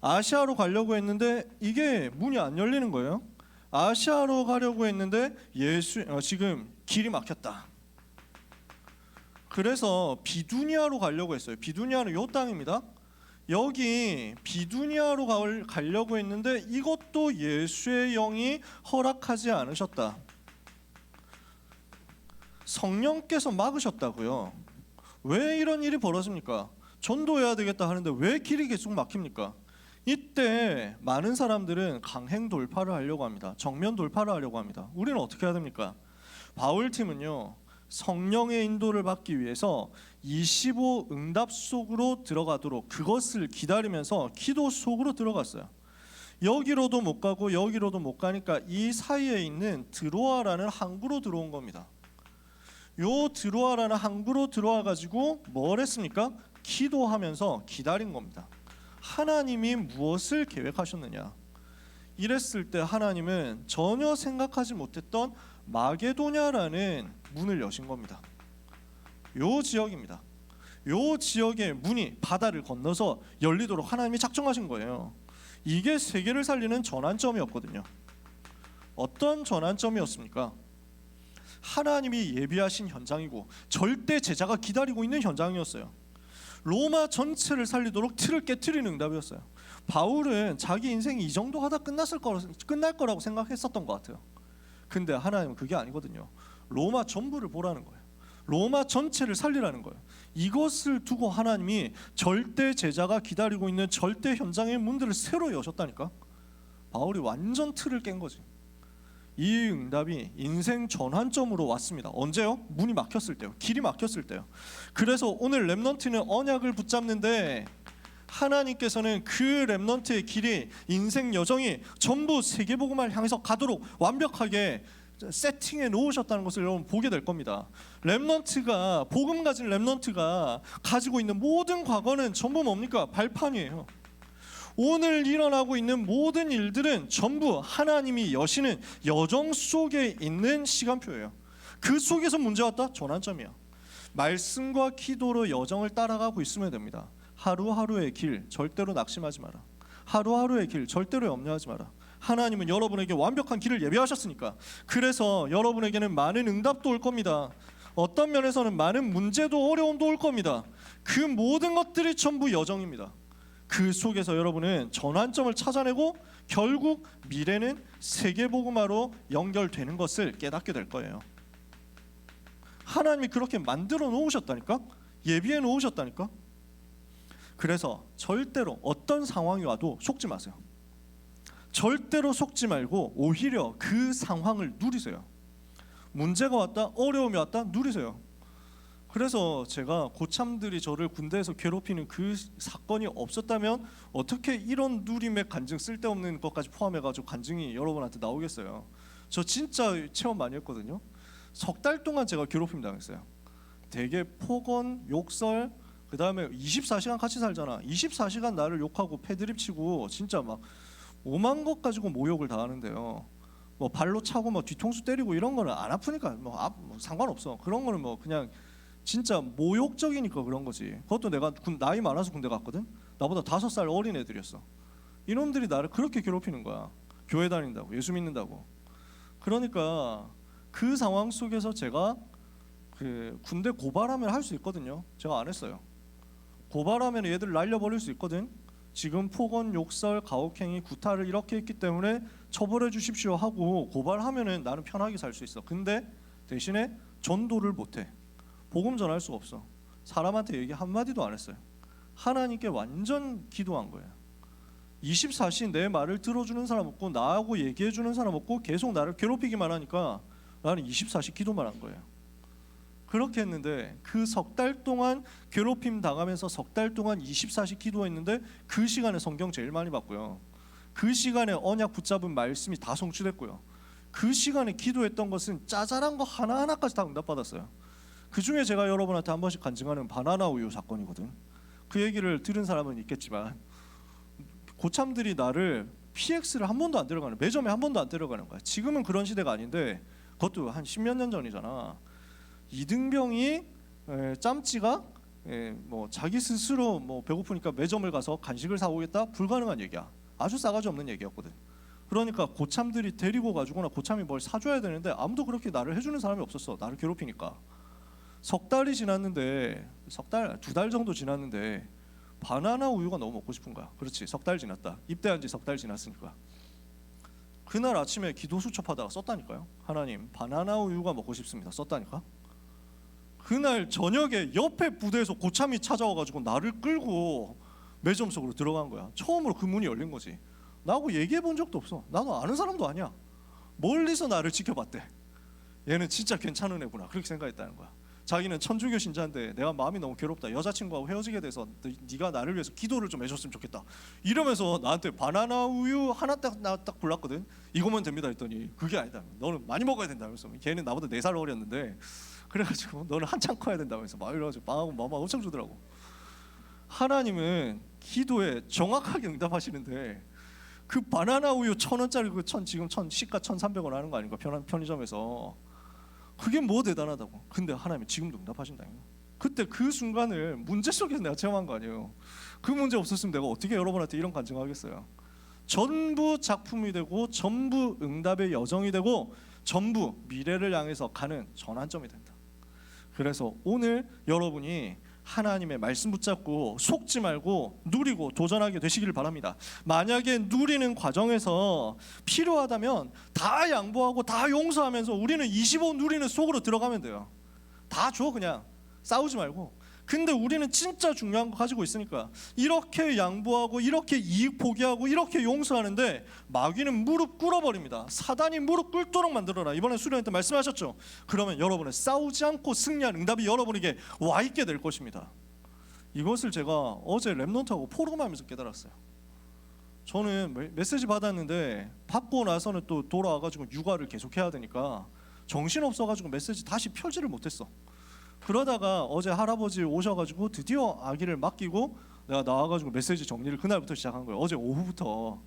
아시아로 가려고 했는데 이게 문이 안 열리는 거예요. 아시아로 가려고 했는데 지금 길이 막혔다. 그래서 비두니아로 가려고 했어요. 비두니아는 요 땅입니다. 여기 비두니아로 가려고 했는데 이것도 예수의 영이 허락하지 않으셨다. 성령께서 막으셨다고요. 왜 이런 일이 벌어집니까? 전도해야 되겠다 하는데 왜 길이 계속 막힙니까? 이때 많은 사람들은 강행 돌파를 하려고 합니다. 정면 돌파를 하려고 합니다. 우리는 어떻게 해야 됩니까? 바울팀은요, 성령의 인도를 받기 위해서 25 응답 속으로 들어가도록 그것을 기다리면서 기도 속으로 들어갔어요. 여기로도 못 가고 여기로도 못 가니까 이 사이에 있는 드로아라는 항구로 들어온 겁니다. 요 드로아라는 항구로 들어와 가지고 뭘 했습니까? 기도하면서 기다린 겁니다. 하나님이 무엇을 계획하셨느냐? 이랬을 때 하나님은 전혀 생각하지 못했던 마게도냐라는 문을 여신 겁니다. 요 지역입니다. 요 지역의 문이 바다를 건너서 열리도록 하나님이 작정하신 거예요. 이게 세계를 살리는 전환점이었거든요. 어떤 전환점이었습니까? 하나님이 예비하신 현장이고 절대 제자가 기다리고 있는 현장이었어요. 로마 전체를 살리도록 틀을 깨트리는 응답이었어요. 바울은 자기 인생이 이 정도 하다 끝날 거라고 생각했었던 것 같아요. 근데 하나님은 그게 아니거든요. 로마 전부를 보라는 거예요. 로마 전체를 살리라는 거예요. 이것을 두고 하나님이 절대 제자가 기다리고 있는 절대 현장의 문들을 새로 여셨다니까. 바울이 완전 틀을 깬 거지. 이 응답이 인생 전환점으로 왔습니다. 언제요? 문이 막혔을 때요. 길이 막혔을 때요. 그래서 오늘 렘넌트는 언약을 붙잡는데 하나님께서는 그 렘넌트의 길이, 인생 여정이 전부 세계복음을 향해서 가도록 완벽하게 세팅해 놓으셨다는 것을 여러분 보게 될 겁니다. 렘넌트가, 복음 가진 렘넌트가 가지고 있는 모든 과거는 전부 뭡니까? 발판이에요. 오늘 일어나고 있는 모든 일들은 전부 하나님이 여시는 여정 속에 있는 시간표예요. 그 속에서 문제 왔다? 전환점이야. 말씀과 기도로 여정을 따라가고 있으면 됩니다. 하루하루의 길 절대로 낙심하지 마라. 하루하루의 길 절대로 염려하지 마라. 하나님은 여러분에게 완벽한 길을 예비하셨으니까. 그래서 여러분에게는 많은 응답도 올 겁니다. 어떤 면에서는 많은 문제도 어려움도 올 겁니다. 그 모든 것들이 전부 여정입니다. 그 속에서 여러분은 전환점을 찾아내고 결국 미래는 세계복음화로 연결되는 것을 깨닫게 될 거예요. 하나님이 그렇게 만들어 놓으셨다니까? 예비해 놓으셨다니까? 그래서 절대로 어떤 상황이 와도 속지 마세요. 절대로 속지 말고 오히려 그 상황을 누리세요. 문제가 왔다, 어려움이 왔다, 누리세요. 그래서 제가 고참들이 저를 군대에서 괴롭히는 그 사건이 없었다면 어떻게 이런 누림의 간증, 쓸데없는 것까지 포함해가지고 간증이 여러분한테 나오겠어요. 저 진짜 체험 많이 했거든요. 석 달 동안 제가 괴롭힘 당했어요. 되게 폭언, 욕설, 그 다음에 24시간 같이 살잖아. 24시간 나를 욕하고 패드립 치고 진짜 막 오만 것 가지고 모욕을 당하는데요. 뭐 발로 차고 뭐 뒤통수 때리고 이런 거는 안 아프니까 뭐 상관없어. 그런 거는 뭐 그냥 진짜 모욕적이니까 그런 거지. 그것도 내가 나이 많아서 군대 갔거든. 나보다 5살 어린 애들이었어. 이놈들이 나를 그렇게 괴롭히는 거야. 교회 다닌다고, 예수 믿는다고. 그러니까 그 상황 속에서 제가 그 군대 고발하면 할 수 있거든요. 제가 안 했어요. 고발하면 얘들 날려버릴 수 있거든. 지금 폭언, 욕설, 가혹행위, 구타를 이렇게 했기 때문에 처벌해 주십시오 하고 고발하면은 나는 편하게 살 수 있어. 근데 대신에 전도를 못해. 복음 전할 수가 없어. 사람한테 얘기 한마디도 안 했어요. 하나님께 완전 기도한 거예요. 24시 내 말을 들어주는 사람 없고 나하고 얘기해주는 사람 없고 계속 나를 괴롭히기만 하니까 나는 24시 기도만 한 거예요. 그렇게 했는데 그 석 달 동안 괴롭힘 당하면서 석 달 동안 24시 기도했는데 그 시간에 성경 제일 많이 봤고요. 그 시간에 언약 붙잡은 말씀이 다 성취됐고요. 그 시간에 기도했던 것은 짜잘한 거 하나하나까지 다 응답받았어요. 그 중에 제가 여러분한테 한 번씩 간증하는 바나나 우유 사건이거든. 그 얘기를 들은 사람은 있겠지만 고참들이 나를 PX를 한 번도 안 데려가는, 매점에 한 번도 안 데려가는 거야. 지금은 그런 시대가 아닌데 그것도 한 10몇 년 전이잖아. 이등병이 짬찌가 뭐 자기 스스로 뭐 배고프니까 매점을 가서 간식을 사오겠다 불가능한 얘기야. 아주 싸가지 없는 얘기였거든. 그러니까 고참들이 데리고 가주거나 고참이 뭘 사줘야 되는데 아무도 그렇게 나를 해주는 사람이 없었어. 나를 괴롭히니까. 석 달이 지났는데 두 달 정도 지났는데 바나나 우유가 너무 먹고 싶은 거야. 그렇지, 석 달 지났다. 입대한 지 석 달 지났으니까. 그날 아침에 기도 수첩하다가 썼다니까요. 하나님, 바나나 우유가 먹고 싶습니다. 썼다니까. 그날 저녁에 옆에 부대에서 고참이 찾아와가지고 나를 끌고 매점 속으로 들어간 거야. 처음으로 그 문이 열린 거지. 나하고 얘기해 본 적도 없어. 나도 아는 사람도 아니야. 멀리서 나를 지켜봤대. 얘는 진짜 괜찮은 애구나. 그렇게 생각했다는 거야. 자기는 천주교 신자인데 내가 마음이 너무 괴롭다. 여자친구하고 헤어지게 돼서 네가 나를 위해서 기도를 좀 해줬으면 좋겠다. 이러면서 나한테 바나나 우유 하나 딱 골랐거든. 이거면 됩니다 했더니 그게 아니다. 너는 많이 먹어야 된다면서. 걔는 나보다 4살 어렸는데 그래가지고 너는 한참 커야 된다면서 막 이래가지고 빵하고 막 엄청 주더라고. 하나님은 기도에 정확하게 응답하시는데 그 바나나 우유 1,000원짜리 지금 시가 1,300원 하는 거 아닌가 편의점에서. 그게 뭐 대단하다고. 근데 하나님이 지금도 응답하신다. 그때 그 순간을 문제 속에서 내가 체험한 거 아니에요. 그 문제 없었으면 내가 어떻게 여러분한테 이런 간증하겠어요. 전부 작품이 되고 전부 응답의 여정이 되고 전부 미래를 향해서 가는 전환점이 된다. 그래서 오늘 여러분이 하나님의 말씀 붙잡고 속지 말고 누리고 도전하게 되시기를 바랍니다. 만약에 누리는 과정에서 필요하다면 다 양보하고 다 용서하면서 우리는 25 누리는 속으로 들어가면 돼요. 다 줘 그냥. 싸우지 말고. 근데 우리는 진짜 중요한 거 가지고 있으니까 이렇게 양보하고 이렇게 이익 포기하고 이렇게 용서하는데 마귀는 무릎 꿇어버립니다. 사단이 무릎 꿇도록 만들어라. 이번에 수련회 때 말씀하셨죠. 그러면 여러분은 싸우지 않고 승리한 응답이 여러분에게 와 있게 될 것입니다. 이것을 제가 어제 랩넌트하고 포럼하면서 깨달았어요. 저는 메시지 받았는데 받고 나서는 또 돌아와가지고 육아를 계속해야 되니까 정신없어가지고 메시지 다시 펴지를 못했어. 그러다가 어제 할아버지 오셔가지고 드디어 아기를 맡기고 내가 나와가지고 메시지 정리를 그날부터 시작한 거예요. 어제 오후부터.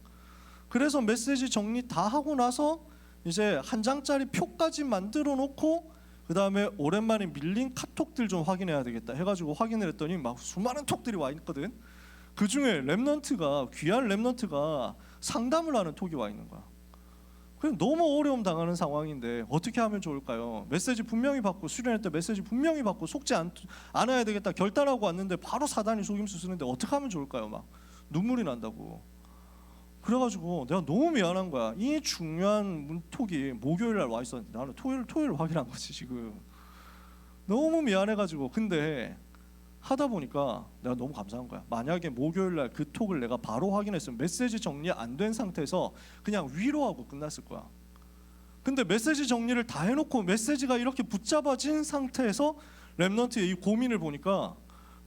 그래서 메시지 정리 다 하고 나서 이제 한 장짜리 표까지 만들어 놓고 그 다음에 오랜만에 밀린 카톡들 좀 확인해야 되겠다 해가지고 확인을 했더니 막 수많은 톡들이 와 있거든. 그 중에 랩넌트가 귀한 랩넌트가 상담을 하는 톡이 와 있는 거야. 그냥 너무 어려움 당하는 상황인데 어떻게 하면 좋을까요? 메시지 분명히 받고 수련회 때 메시지 분명히 받고 속지 않아야 되겠다 결단하고 왔는데 바로 사단이 속임수 쓰는데 어떻게 하면 좋을까요? 막 눈물이 난다고. 그래가지고 내가 너무 미안한 거야. 이 중요한 문톡이 목요일 날 와 있었는데 나는 토요일 확인한 거지 지금. 너무 미안해가지고. 근데 하다 보니까 내가 너무 감사한 거야. 만약에 목요일 날 그 톡을 내가 바로 확인했으면 메시지 정리 안 된 상태에서 그냥 위로하고 끝났을 거야. 근데 메시지 정리를 다 해놓고 메시지가 이렇게 붙잡아진 상태에서 랩넌트의 이 고민을 보니까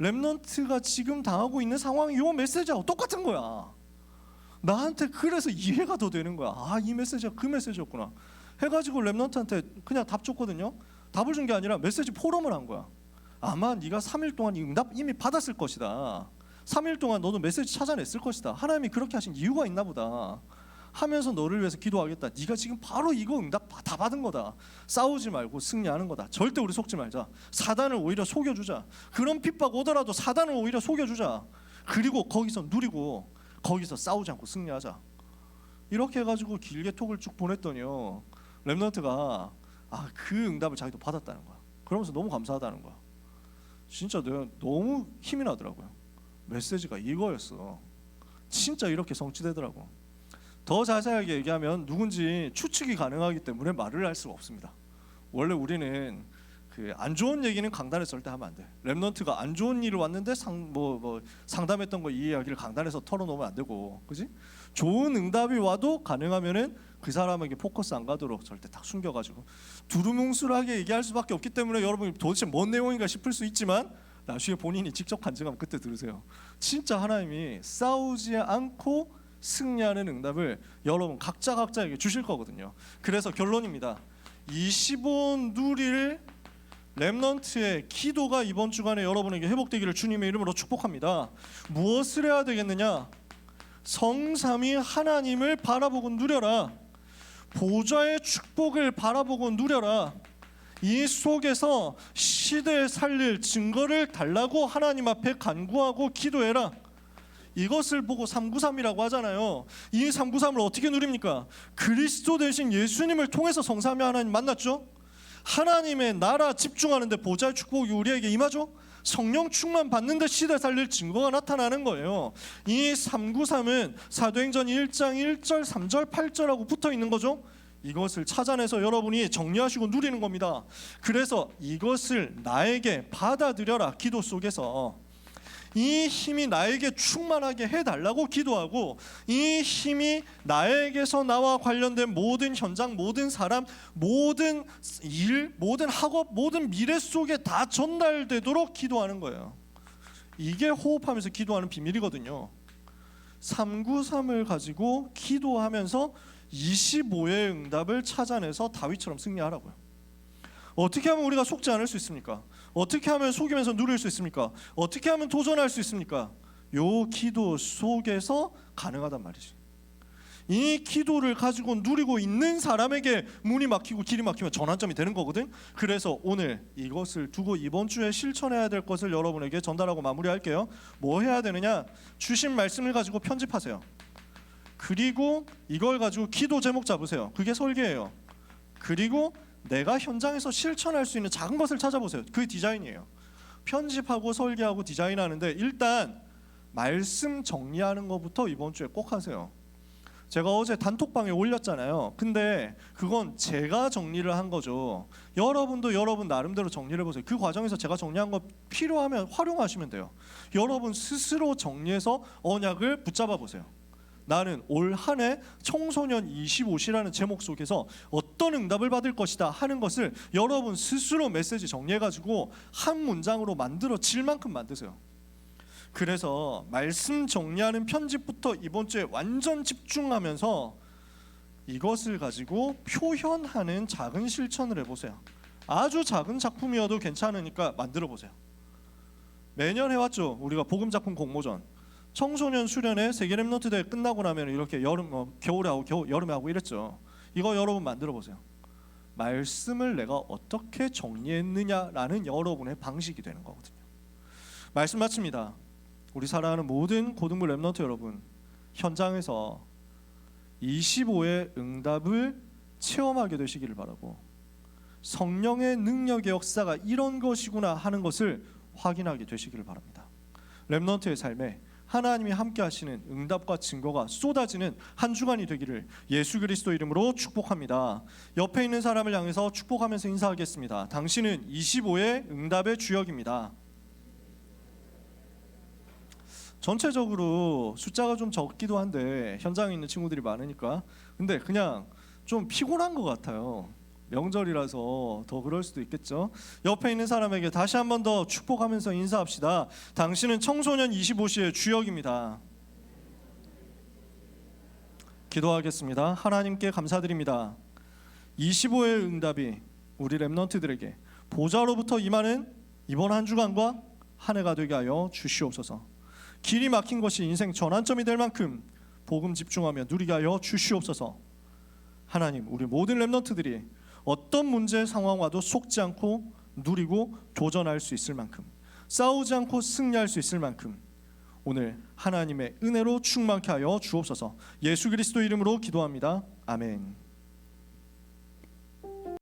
랩넌트가 지금 당하고 있는 상황이 이 메시지하고 똑같은 거야. 나한테 그래서 이해가 더 되는 거야. 아, 이 메시지가 그 메시지였구나 해가지고 랩넌트한테 그냥 답 줬거든요. 답을 준 게 아니라 메시지 포럼을 한 거야. 아마 네가 3일 동안 이 응답 이미 받았을 것이다. 3일 동안 너도 메시지 찾아냈을 것이다. 하나님이 그렇게 하신 이유가 있나 보다 하면서 너를 위해서 기도하겠다. 네가 지금 바로 이거 응답 다 받은 거다. 싸우지 말고 승리하는 거다. 절대 우리 속지 말자. 사단을 오히려 속여주자. 그런 핍박 오더라도 사단을 오히려 속여주자. 그리고 거기서 누리고 거기서 싸우지 않고 승리하자. 이렇게 해가지고 길게 톡을 쭉 보냈더니요, 랩넌트가 그 응답을 자기도 받았다는 거야. 그러면서 너무 감사하다는 거야. 진짜 내가 너무 힘이 나더라고요. 메시지가 이거였어. 진짜 이렇게 성취되더라고. 더 자세하게 얘기하면 누군지 추측이 가능하기 때문에 말을 할 수가 없습니다. 원래 우리는 그 안 좋은 얘기는 강단에서 절대 하면 안 돼. 랩넌트가 안 좋은 일을 왔는데 상담했던 거 이 이야기를 강단에서 털어놓으면 안 되고, 그지? 좋은 응답이 와도 가능하면은 그 사람에게 포커스 안 가도록 절대 딱 숨겨가지고 두루뭉술하게 얘기할 수밖에 없기 때문에 여러분이 도대체 뭔 내용인가 싶을 수 있지만 나중에 본인이 직접 간증하면 그때 들으세요. 진짜 하나님이 싸우지 않고 승리하는 응답을 여러분 각자에게 주실 거거든요. 그래서 결론입니다. 25 누릴 랩넌트의 기도가 이번 주간에 여러분에게 회복되기를 주님의 이름으로 축복합니다. 무엇을 해야 되겠느냐? 성삼위 하나님을 바라보고 누려라. 보좌의 축복을 바라보고 누려라. 이 속에서 시대에 살릴 증거를 달라고 하나님 앞에 간구하고 기도해라. 이것을 보고 393이라고 하잖아요. 이 393을 어떻게 누립니까? 그리스도 대신 예수님을 통해서 성삼위 하나님 만났죠. 하나님의 나라 집중하는데 보좌의 축복이 우리에게 임하죠. 성령 충만 받는데 시대 살릴 증거가 나타나는 거예요. 이 393은 사도행전 1장 1절 3절 8절하고 붙어 있는 거죠. 이것을 찾아내서 여러분이 정리하시고 누리는 겁니다. 그래서 이것을 나에게 받아들여라. 기도 속에서 이 힘이 나에게 충만하게 해달라고 기도하고, 이 힘이 나에게서 나와 관련된 모든 현장, 모든 사람, 모든 일, 모든 학업, 모든 미래 속에 다 전달되도록 기도하는 거예요. 이게 호흡하면서 기도하는 비밀이거든요. 393을 가지고 기도하면서 25의 응답을 찾아내서 다윗처럼 승리하라고요. 어떻게 하면 우리가 속지 않을 수 있습니까? 어떻게 하면 속이면서 누릴 수 있습니까? 어떻게 하면 도전할 수 있습니까? 요 기도 속에서 가능하단 말이지. 이 기도를 가지고 누리고 있는 사람에게 문이 막히고 길이 막히면 전환점이 되는 거거든. 그래서 오늘 이것을 두고 이번 주에 실천해야 될 것을 여러분에게 전달하고 마무리할게요. 뭐 해야 되느냐? 주신 말씀을 가지고 편집하세요. 그리고 이걸 가지고 기도 제목 잡으세요. 그게 설계예요. 그리고 내가 현장에서 실천할 수 있는 작은 것을 찾아보세요. 그게 디자인이에요. 편집하고 설계하고 디자인하는데 일단 말씀 정리하는 것부터 이번 주에 꼭 하세요. 제가 어제 단톡방에 올렸잖아요. 근데 그건 제가 정리를 한 거죠. 여러분도 여러분 나름대로 정리를 해보세요. 그 과정에서 제가 정리한 거 필요하면 활용하시면 돼요. 여러분 스스로 정리해서 언약을 붙잡아 보세요. 나는 올 한 해 청소년 25시라는 제목 속에서 어떤 응답을 받을 것이다 하는 것을 여러분 스스로 메시지 정리해가지고 한 문장으로 만들어질 만큼 만드세요. 그래서 말씀 정리하는 편집부터 이번 주에 완전 집중하면서 이것을 가지고 표현하는 작은 실천을 해보세요. 아주 작은 작품이어도 괜찮으니까 만들어보세요. 매년 해왔죠. 우리가 복음작품 공모전. 청소년 수련회 세계 랩넌트 대회 끝나고 나면 이렇게 겨울에 하고 여름에 하고 이랬죠. 이거 여러분 만들어 보세요. 말씀을 내가 어떻게 정리했느냐라는 여러분의 방식이 되는 거거든요. 말씀 마칩니다. 우리 사랑하는 모든 고등부 랩넌트 여러분, 현장에서 25의 응답을 체험하게 되시기를 바라고, 성령의 능력의 역사가 이런 것이구나 하는 것을 확인하게 되시기를 바랍니다. 랩넌트의 삶에 하나님이 함께 하시는 응답과 증거가 쏟아지는 한 주간이 되기를 예수 그리스도 이름으로 축복합니다. 옆에 있는 사람을 향해서 축복하면서 인사하겠습니다. 당신은 25의 응답의 주역입니다. 전체적으로 숫자가 좀 적기도 한데 현장에 있는 친구들이 많으니까, 근데 그냥 좀 피곤한 것 같아요. 명절이라서 더 그럴 수도 있겠죠. 옆에 있는 사람에게 다시 한 번 더 축복하면서 인사합시다. 당신은 청소년 25시의 주역입니다. 기도하겠습니다. 하나님께 감사드립니다. 25의 응답이 우리 랩넌트들에게 보좌로부터 임하는 이번 한 주간과 한 해가 되게 하여 주시옵소서. 길이 막힌 것이 인생 전환점이 될 만큼 복음 집중하며 누리게 하여 주시옵소서. 하나님, 우리 모든 랩넌트들이 어떤 문제 상황 와도 속지 않고 누리고 도전할 수 있을 만큼, 싸우지 않고 승리할 수 있을 만큼 오늘 하나님의 은혜로 충만케 하여 주옵소서. 예수 그리스도 이름으로 기도합니다. 아멘.